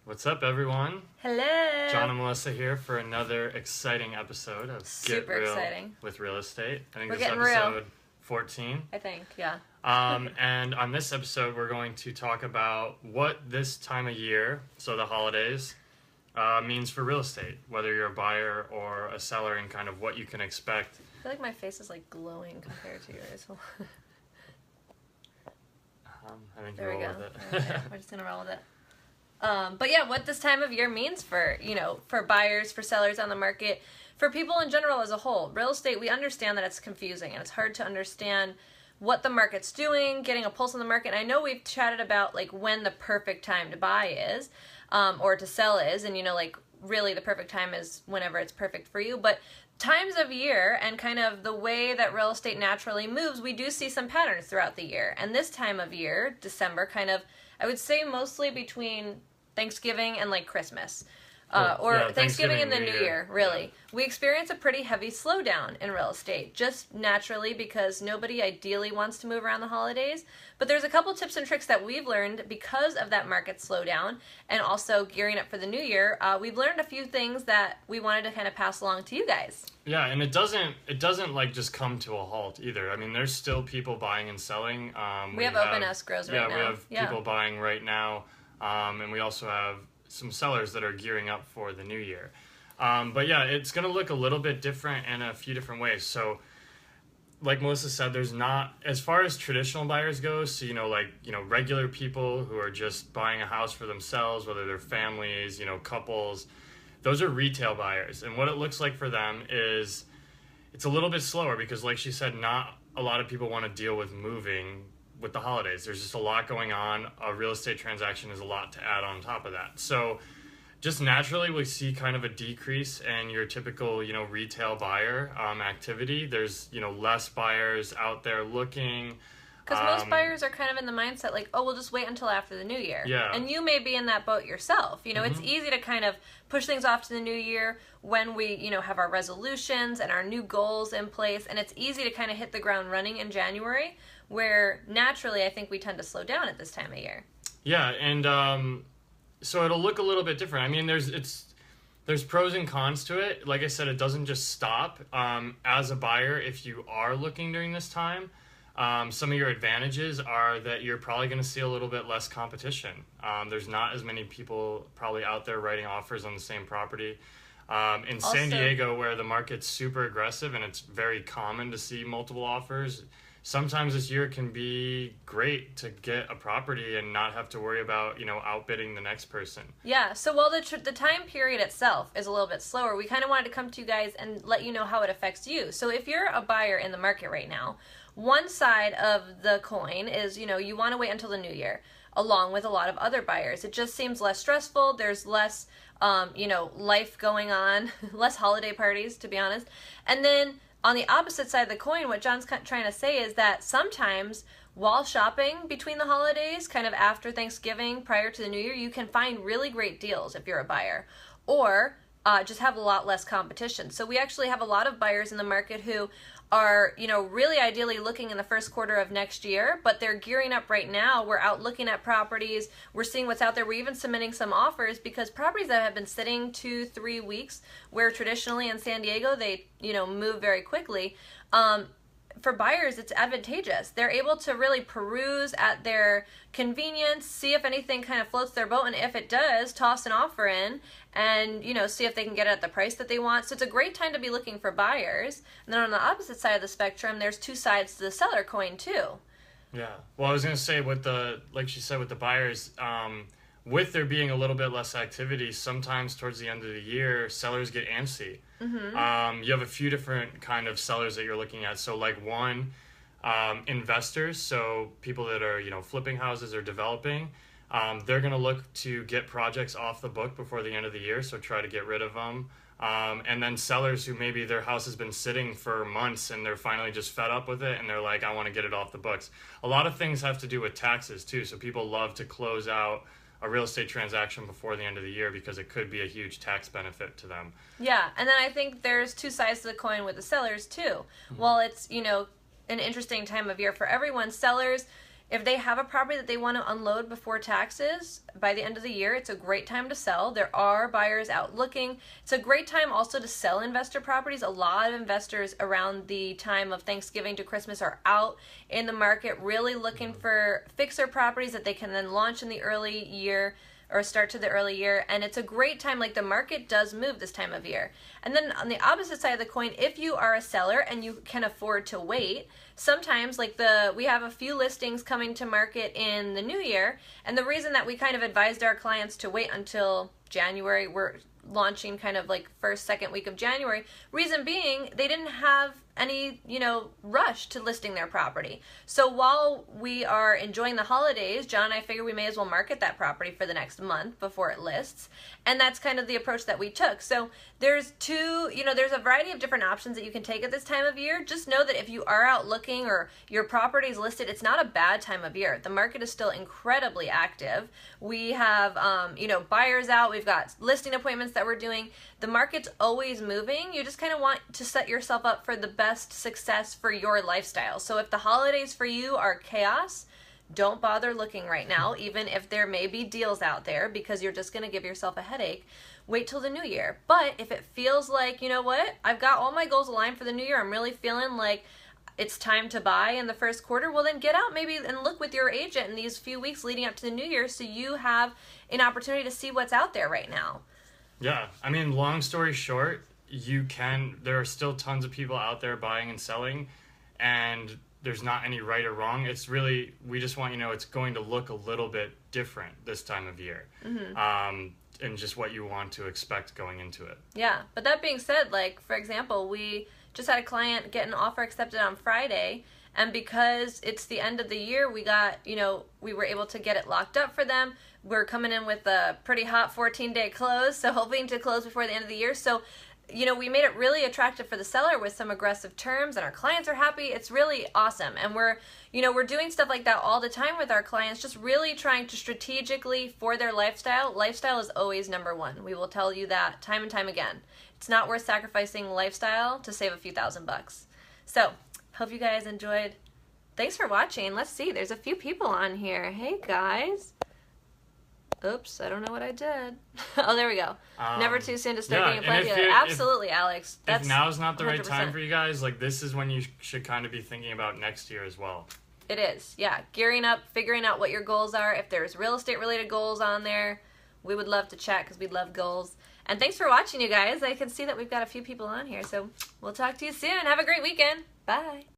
What's up, everyone? Hello. John and Melissa here for another exciting episode of Get Real exciting. with Real Estate. I think We're this is getting episode real. 14. I think, yeah. And on this episode, we're going to talk about what this time of year, so the holidays, means for real estate, whether you're a buyer or a seller, and kind of what you can expect. I feel like my face is like glowing compared to yours. I think There you we roll go. with it. Yeah, we're just gonna roll with it. But yeah, what this time of year means for, for buyers, for sellers on the market, for people in general as a whole. Real estate, we understand that it's confusing and it's hard to understand what the market's doing, getting a pulse on the market. And I know we've chatted about like when the perfect time to buy is, or to sell is, and really the perfect time is whenever it's perfect for you. But times of year and kind of the way that real estate naturally moves, we do see some patterns throughout the year. And this time of year, December, kind of, I would say mostly between Thanksgiving and like Christmas. Thanksgiving and the New Year, really. Yeah. We experience a pretty heavy slowdown in real estate, just naturally because nobody ideally wants to move around the holidays. But there's a couple tips and tricks that we've learned because of that market slowdown and also gearing up for the new year. We've learned a few things that we wanted to kind of pass along to you guys. Yeah, and it doesn't like just come to a halt either. I mean, there's still people buying and selling. We have open escrows right now. Yeah, we have people buying right now, and we also have some sellers that are gearing up for the new year. But yeah, it's going to look a little bit different in a few different ways. So like Melissa said, there's not, as far as traditional buyers go, so, regular people who are just buying a house for themselves, whether they're families, couples, those are retail buyers. And what it looks like for them is it's a little bit slower because, like she said, not a lot of people want to deal with moving with the holidays. There's just a lot going on. A real estate transaction is a lot to add on top of that. So just naturally we see kind of a decrease in your typical, retail buyer activity. There's, less buyers out there looking. Because most buyers are kind of in the mindset like, oh, we'll just wait until after the new year. Yeah. And you may be in that boat yourself. It's easy to kind of push things off to the new year when we, have our resolutions and our new goals in place. And it's easy to kind of hit the ground running in January, where naturally I think we tend to slow down at this time of year. Yeah, and so it'll look a little bit different. I mean, there's pros and cons to it. Like I said, it doesn't just stop. As a buyer, if you are looking during this time, some of your advantages are that you're probably going to see a little bit less competition. There's not as many people probably out there writing offers on the same property. In San Diego, where the market's super aggressive and it's very common to see multiple offers, sometimes this year can be great to get a property and not have to worry about, outbidding the next person. Yeah, so while the time period itself is a little bit slower, we kind of wanted to come to you guys and let you know how it affects you. So if you're a buyer in the market right now, one side of the coin is, you want to wait until the new year, along with a lot of other buyers. It just seems less stressful. There's less, life going on, less holiday parties, to be honest. And then on the opposite side of the coin, what John's trying to say is that sometimes while shopping between the holidays, kind of after Thanksgiving, prior to the new year, you can find really great deals if you're a buyer, or just have a lot less competition. So we actually have a lot of buyers in the market who are, really ideally looking in the first quarter of next year, but they're gearing up right now. We're out looking at properties. We're seeing what's out there. We're even submitting some offers because properties that have been sitting 2-3 weeks, where traditionally in San Diego, they, move very quickly. For buyers, it's advantageous. They're able to really peruse at their convenience, see if anything kind of floats their boat, and if it does, toss an offer in and, see if they can get it at the price that they want. So it's a great time to be looking for buyers. And then on the opposite side of the spectrum, there's two sides to the seller coin too. Yeah. Well, I was going to say like she said, with the buyers, with there being a little bit less activity, sometimes towards the end of the year, sellers get antsy. Mm-hmm. You have a few different kind of sellers that you're looking at. So like one, investors, so people that are, flipping houses or developing, they're going to look to get projects off the book before the end of the year, so try to get rid of them. And then sellers who maybe their house has been sitting for months and they're finally just fed up with it and they're like, I want to get it off the books. A lot of things have to do with taxes too, so people love to close out a real estate transaction before the end of the year because it could be a huge tax benefit to them. Yeah, and then I think there's two sides to the coin with the sellers too. Mm-hmm. Well, it's, an interesting time of year for everyone. Sellers, If they have a property that they want to unload before taxes by the end of the year, it's a great time to sell. There are buyers out looking. It's a great time also to sell investor properties. A lot of investors around the time of Thanksgiving to Christmas are out in the market really looking for fixer properties that they can then launch in the early year or start to the early year, and it's a great time. Like, the market does move this time of year. And then on the opposite side of the coin, if you are a seller and you can afford to wait, sometimes like we have a few listings coming to market in the new year, and the reason that we kind of advised our clients to wait until January, we're launching kind of like first, second week of January, reason being they didn't have any, rush to listing their property. So while we are enjoying the holidays, John and I figured we may as well market that property for the next month before it lists. And that's kind of the approach that we took. So there's there's a variety of different options that you can take at this time of year. Just know that if you are out looking or your property is listed, it's not a bad time of year. The market is still incredibly active. We have, buyers out. We've got listing appointments that we're doing. The market's always moving. You just kind of want to set yourself up for the best success for your lifestyle. So if the holidays for you are chaos, don't bother looking right now, even if there may be deals out there, because you're just going to give yourself a headache. Wait till the new year. But if it feels like, you know what, I've got all my goals aligned for the new year, I'm really feeling like it's time to buy in the first quarter, well then get out maybe and look with your agent in these few weeks leading up to the new year so you have an opportunity to see what's out there right now. Yeah, I mean, long story short, there are still tons of people out there buying and selling, and there's not any right or wrong. It's really, we just want it's going to look a little bit different this time of year. Mm-hmm. And just what you want to expect going into it. Yeah, but that being said, like, for example, we just had a client get an offer accepted on Friday, and because it's the end of the year, we got, we were able to get it locked up for them. We're coming in with a pretty hot 14-day close, so hoping to close before the end of the year. So, we made it really attractive for the seller with some aggressive terms, and our clients are happy. It's really awesome. And we're doing stuff like that all the time with our clients, just really trying to strategically for their lifestyle. Lifestyle is always number one. We will tell you that time and time again. It's not worth sacrificing lifestyle to save a few $1,000s. So, hope you guys enjoyed. Thanks for watching. Let's see. There's a few people on here. Hey, guys. Oops, I don't know what I did. Oh, there we go. Never too soon to start being a play dealer. Absolutely, Alex. If now's not the 100%. Right time for you guys, like, this is when you should kind of be thinking about next year as well. It is, yeah. Gearing up, figuring out what your goals are. If there's real estate related goals on there, we would love to chat because we'd love goals. And thanks for watching, you guys. I can see that we've got a few people on here, so we'll talk to you soon. Have a great weekend. Bye.